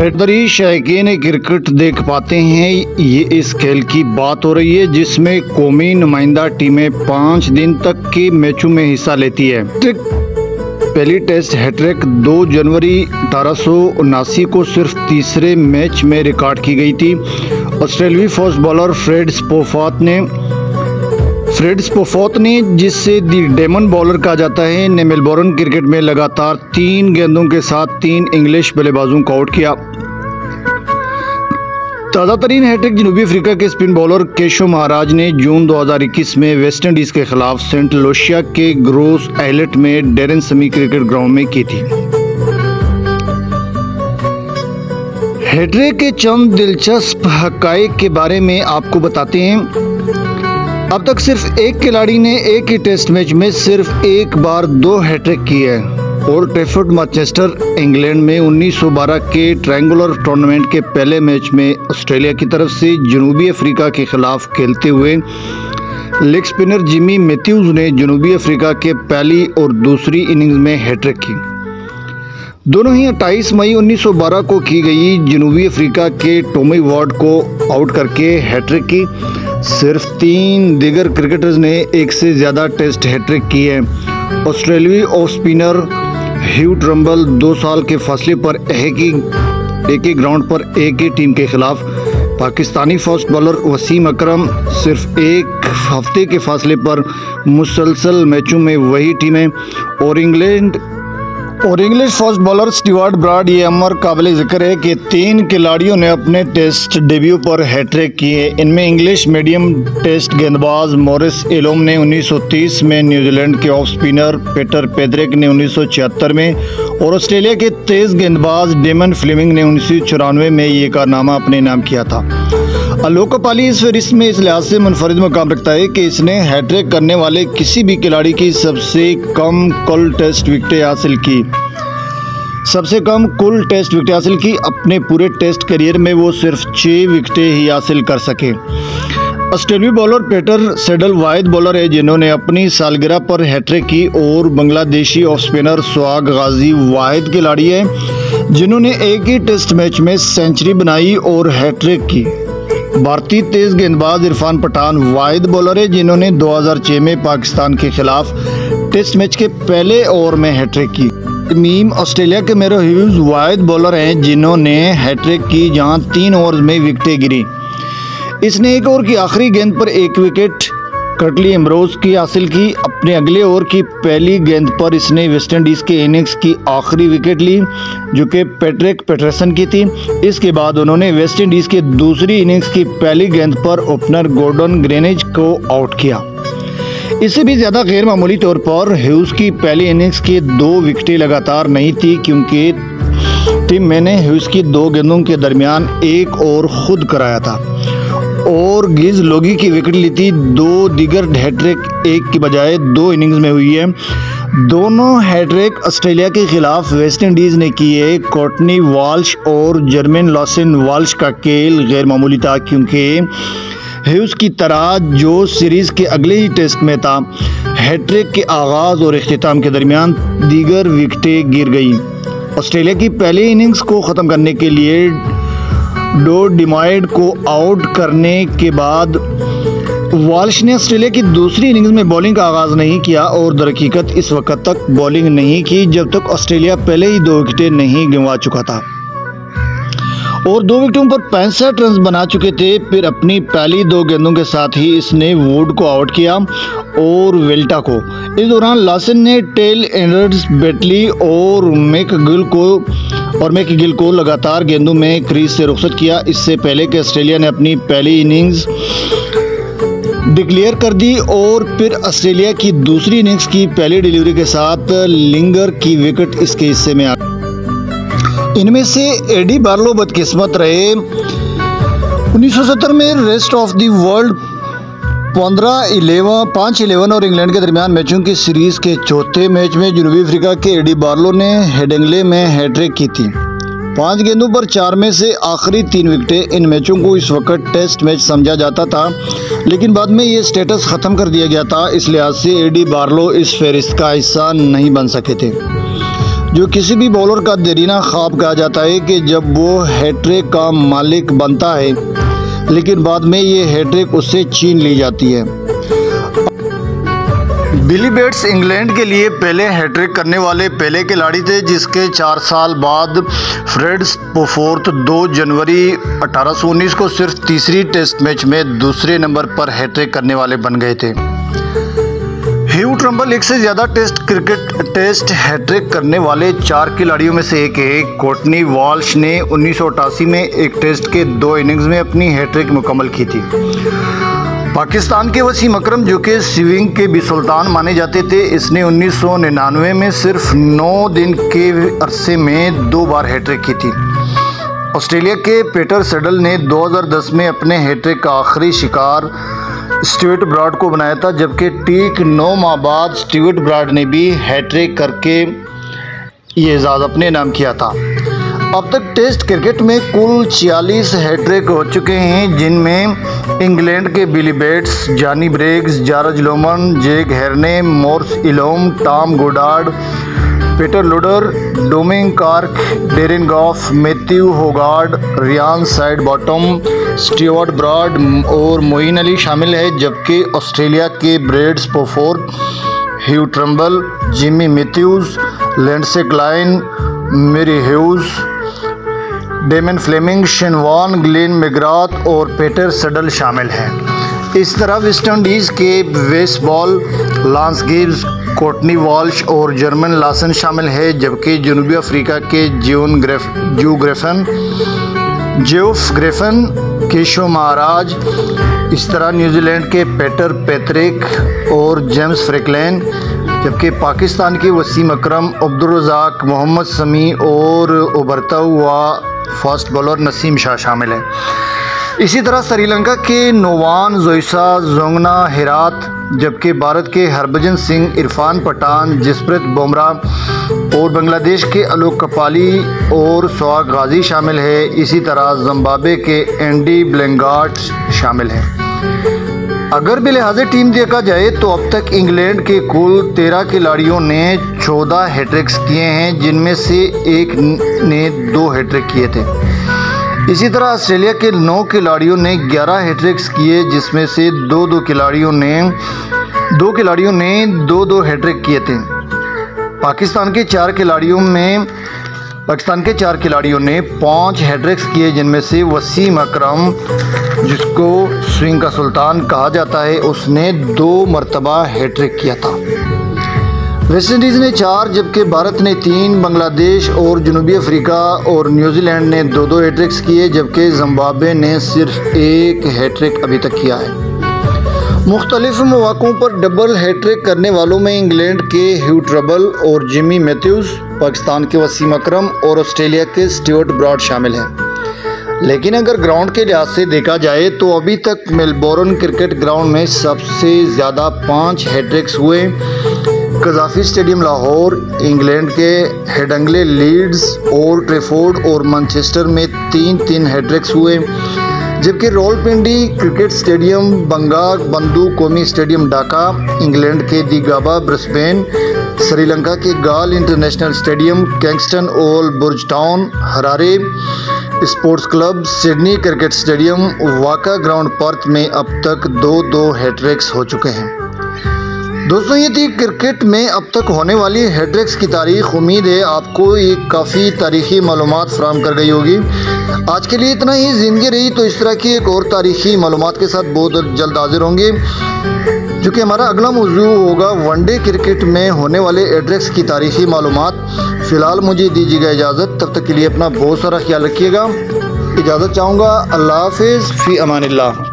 बेहतरीन शौकीन क्रिकेट देख पाते हैं। ये इस खेल की बात हो रही है जिसमें कौमी नुमाइंदा टीमें 5 दिन तक के मैचों में हिस्सा लेती है। पहली टेस्ट हैट्रिक 2 जनवरी 1879 को सिर्फ तीसरे मैच में रिकॉर्ड की गई थी। ऑस्ट्रेलियाई फास्ट बॉलर फ्रेड स्पोफोर्थ ने, जिससे दी डेमन बॉलर कहा जाता है, ने मेलबोर्न क्रिकेट में लगातार 3 गेंदों के साथ 3 इंग्लिश बल्लेबाजों को आउट किया। ताज़ा तरीन हैट्रिक जनूबी अफ्रीका के स्पिन बॉलर केशव महाराज ने जून 2021 में वेस्ट इंडीज़ के खिलाफ सेंट लुसिया के ग्रोस आइलैंड में डेरन समी क्रिकेट ग्राउंड में की थी। हैट्रिक के चंद दिलचस्प हक़ाइक़ के बारे में आपको बताते हैं। अब तक सिर्फ एक खिलाड़ी ने एक ही टेस्ट मैच में सिर्फ एक बार 2 हैट्रिक की है। ओल्ड ट्रैफर्ड मैनचेस्टर इंग्लैंड में 1912 के ट्रायंगुलर टूर्नामेंट के पहले मैच में ऑस्ट्रेलिया की तरफ से जनूबी अफ्रीका के खिलाफ खेलते हुए लेग स्पिनर जिमी मैथ्यूज ने जनूबी अफ्रीका के पहली और दूसरी इनिंग्स में हैट्रिक की। दोनों ही 28 मई 1912 को की गई जनूबी अफ्रीका के टॉमी वार्ड को आउट करके हैट्रिक की। सिर्फ 3 दीगर क्रिकेटर्स ने एक से ज़्यादा टेस्ट हैट्रिक की है। ऑस्ट्रेलियाई ऑफ स्पिनर ह्यू ट्रम्बल 2 साल के फासले पर एक ही ग्राउंड पर एक ही टीम के खिलाफ, पाकिस्तानी फास्ट बॉलर वसीम अकरम सिर्फ 1 हफ्ते के फासले पर मुसलसल मैचों में वही टीमें, और English fast bowler Stewart Broad. ये अमर काबिल ज़िक्र है कि 3 खिलाड़ियों ने अपने टेस्ट डेब्यू पर हैट्रिक की है। इनमें इंग्लिश मीडियम टेस्ट गेंदबाज मॉरिस एलोम ने 1930 में, न्यूजीलैंड के ऑफ स्पिनर पीटर पेड्रिक ने 1976 में और ऑस्ट्रेलिया के तेज़ गेंदबाज डेमन फ्लेमिंग ने 1994 में ये कारनामा अपने नाम किया था। अलोकापाली इस फहरिस्त में इस लिहाज से मुनफरिद मकाम रखता है कि इसने हैट्रिक करने वाले किसी भी खिलाड़ी की सबसे कम कुल टेस्ट विकेटें हासिल की। अपने पूरे टेस्ट करियर में वो सिर्फ 6 विकेटें ही हासिल कर सके। ऑस्ट्रेलियाई बॉलर पीटर सेडल वाहिद बॉलर है जिन्होंने अपनी सालगिरह पर हैट्रिक की, और बांग्लादेशी ऑफ स्पिनर सुहाग गाजी वाहिद खिलाड़ी है जिन्होंने एक ही टेस्ट मैच में सेंचुरी बनाई और हैट्रिक की। भारतीय तेज गेंदबाज इरफान पठान वाहिद बॉलर है जिन्होंने 2006 में पाकिस्तान के खिलाफ टेस्ट मैच के पहले ओवर में हैट्रिक की। मीम ऑस्ट्रेलिया के मेरो ह्यूज वाहिद बॉलर हैं जिन्होंने हैट्रिक की, जहां 3 ओवर्स में विकेटें गिरी। इसने एक ओवर की आखिरी गेंद पर 1 विकेट कर्टली एम्ब्रोज की हासिल की। अपने अगले ओवर की पहली गेंद पर इसने वेस्ट इंडीज़ के इनिंग्स की आखिरी विकेट ली जो कि पैट्रिक पैटरसन की थी। इसके बाद उन्होंने वेस्ट इंडीज़ के दूसरी इनिंग्स की पहली गेंद पर ओपनर गॉर्डन ग्रेनिज को आउट किया। इससे भी ज़्यादा गैर मामूली तौर पर ह्यूज की पहली इनिंग्स की 2 विकेटें लगातार नहीं थी, क्योंकि टीम मैंने ह्यूज की 2 गेंदों के दरमियान एक ओवर खुद कराया था और गिज लोगी की विकेट ली थी। 2 दीगर हैट्रिक एक की बजाय 2 इनिंग्स में हुई है। दोनों हैट्रिक ऑस्ट्रेलिया के खिलाफ वेस्ट इंडीज़ ने की है। कोर्टनी वाल्श और जर्मेन लॉसन वाल्श का खेल गैर मामूली था, क्योंकि ह्यूज की तरह जो सीरीज़ के अगले ही टेस्ट में था, हैट्रिक के आगाज़ और इख्तिताम के दरमियान दीगर विकेटें गिर गई। ऑस्ट्रेलिया की पहली इनिंग्स को ख़त्म करने के लिए डो डिमाइड को आउट करने के बाद वाल्श ने ऑस्ट्रेलिया की दूसरी इनिंग्स में बॉलिंग का आगाज़ नहीं किया और दरहकीकत इस वक्त तक बॉलिंग नहीं की जब तक ऑस्ट्रेलिया पहले ही 2 विकेटें नहीं गंवा चुका था और 2 विकेटों पर 65 रन बना चुके थे। फिर अपनी पहली 2 गेंदों के साथ ही इसने वुड को आउट किया और वेल्टा को। इस दौरान लॉसन ने टेल एंडर्स बेटली और मैकगिल को लगातार गेंदों में क्रीज से रुखसत किया। इससे पहले कि ऑस्ट्रेलिया ने अपनी पहली इनिंग्स डिक्लेयर कर दी और फिर ऑस्ट्रेलिया की दूसरी इनिंग्स की पहली डिलीवरी के साथ लिंगर की विकेट इसके हिस्से में आ गई। इनमें से एडी बार्लो बदकिस्मत रहे। 1970 में रेस्ट ऑफ द वर्ल्ड 5-11 और इंग्लैंड के दरमियान मैचों की सीरीज़ के चौथे मैच में जनूबी अफ्रीका के एडी बार्लो ने हेडिंग्ले में हैट्रिक की थी। 5 गेंदों पर 4 में से आखिरी 3 विकेटें। इन मैचों को इस वक्त टेस्ट मैच समझा जाता था, लेकिन बाद में ये स्टेटस ख़त्म कर दिया गया था। इस लिहाज से एडी बार्लो इस फहरिस्त का हिस्सा नहीं बन सके थे। जो किसी भी बॉलर का देरीना ख्वाब कहा जाता है कि जब वो हैट्रिक का मालिक बनता है, लेकिन बाद में ये हैट्रिक उससे छीन ली जाती है। बिली बेट्स इंग्लैंड के लिए पहले हैट्रिक करने वाले पहले खिलाड़ी थे, जिसके 4 साल बाद फ्रेड स्पोफोर्थ 2 जनवरी 1819 को सिर्फ तीसरी टेस्ट मैच में दूसरे नंबर पर हैट्रिक करने वाले बन गए थे। ह्यू ट्रम्बल एक से ज़्यादा टेस्ट हैट्रिक करने वाले 4 खिलाड़ियों में से एक है। कोर्टनी वॉल्श ने 1988 में एक टेस्ट के 2 इनिंग्स में अपनी हैट्रिक मुकम्मल की थी। पाकिस्तान के वसीम अकरम, जो कि स्विंग के भी सुल्तान माने जाते थे, इसने 1999 में सिर्फ 9 दिन के अरसे में 2 बार हैट्रिक की थी। ऑस्ट्रेलिया के पीटर सेडल ने 2010 में अपने हैट्रिक का आखिरी शिकार स्टीवर्ट ब्रॉड को बनाया था, जबकि ठीक 9 माह बाद स्टीवर्ट ब्रॉड ने भी हैट्रिक करके ये एजाज़ अपने नाम किया था। अब तक टेस्ट क्रिकेट में कुल 46 हैट्रिक हो चुके हैं, जिनमें इंग्लैंड के Billy Bates, Johnny Briggs, George Lohmann, Jack Hearne, Maurice Allom, Tom Goddard, Peter Loader, Dominic Cork, Darren Gough, Matthew Hoggard, Ryan Sidebottom, Stuart Broad और मोइन अली शामिल है। जबकि ऑस्ट्रेलिया के Fred Spofforth, Hugh Trumble, Jimmy Matthews, Lindsay Kline, Merv Hughes, Damien Fleming, Shane Warne, Glenn McGrath और Peter Siddle शामिल हैं। इस तरह वेस्ट इंडीज़ के Wes Hall, Lance Gibbs, Courtney Walsh और जर्मन लासन शामिल है। जबकि जनूबी अफ्रीका के जेफ ग्रिफिन, केशव महाराज, इस तरह न्यूजीलैंड के पीटर पैट्रिक और जेम्स फ्रैंकलिन, जबकि पाकिस्तान के वसीम अकरम, अब्दुल रज़ाक, मोहम्मद समी और उभरता हुआ फास्ट बॉलर नसीम शाह शामिल है। इसी तरह श्रीलंका के नोवान जोइसा, जोंगना हेरात, जबकि भारत के हरभजन सिंह, इरफान पठान, जसप्रीत बुमराह और बांग्लादेश के आलोक कपाली और सोहाग गाजी शामिल है। इसी तरह जिम्बाब्वे के एंडी ब्लैंगार्ड शामिल हैं। अगर बिलिहाज़े टीम देखा जाए तो अब तक इंग्लैंड के कुल 13 खिलाड़ियों ने 14 हैट्रिक्स किए हैं, जिनमें से एक ने 2 हैट्रिक किए थे। इसी तरह ऑस्ट्रेलिया के 9 खिलाड़ियों ने 11 हैट्रिक्स किए, जिसमें से 2 खिलाड़ियों ने 2 हैट्रिक किए थे। पाकिस्तान के 4 खिलाड़ियों ने 5 हैट्रिक्स किए, जिनमें से वसीम अकरम, जिसको स्विंग का सुल्तान कहा जाता है, उसने 2 मरतबा हैट्रिक किया था। वेस्ट इंडीज़ ने 4, जबकि भारत ने 3, बांग्लादेश और जनूबी अफ्रीका और न्यूजीलैंड ने 2 हैट्रिक्स किए, जबकि जिम्बाब्वे ने सिर्फ 1 हैट्रिक अभी तक किया है। मुख्तलिफ मौक़ों पर डबल हैट्रिक करने वालों में इंग्लैंड के ह्यू ट्रम्बल और जिमी मैथ्यूज, पाकिस्तान के वसीम अकरम और ऑस्ट्रेलिया के स्टीवर्ट ब्रॉड शामिल हैं। लेकिन अगर ग्राउंड के लिहाज से देखा जाए तो अभी तक मेलबोर्न क्रिकेट ग्राउंड में सबसे ज़्यादा 5 हैट्रिक्स हुए। कज़ाफ़ी स्टेडियम लाहौर, इंग्लैंड के हेडिंग्ले, लीड्स, ओल्ड ट्रैफोर्ड और मैनचेस्टर में 3 हैट्रिक्स हुए। जबकि रावलपिंडी क्रिकेट स्टेडियम, बंगाक बंधु कौमी स्टेडियम ढाका, इंग्लैंड के दी गाबा ब्रिस्बेन, श्रीलंका के Galle international stadium, Kingston Oval Bridgetown, Harare sports club, Sydney cricket stadium, वाका ग्राउंड पर्थ में अब तक 2 हैट्रिक्स हो चुके हैं। दोस्तों, ये थी क्रिकेट में अब तक होने वाली हैट्रिक्स की तारीख। उम्मीद है आपको ये काफ़ी तारीख़ी मालूमात फराहम कर गई होगी। आज के लिए इतना ही। ज़िंदगी रही तो इस तरह की एक और तारीख़ी मालूमात के साथ बहुत जल्द हाजिर होंगे, जो कि हमारा अगला मौजू होगा वनडे क्रिकेट में होने वाले हैट्रिक्स की तारीख़ी मालूमात। फ़िलहाल मुझे दीजिएगा इजाज़त, तब तक के लिए अपना बहुत सारा ख्याल रखिएगा। इजाज़त चाहूँगा। अल्लाह हाफ़िज़, फ़ी अमानिल्लाह।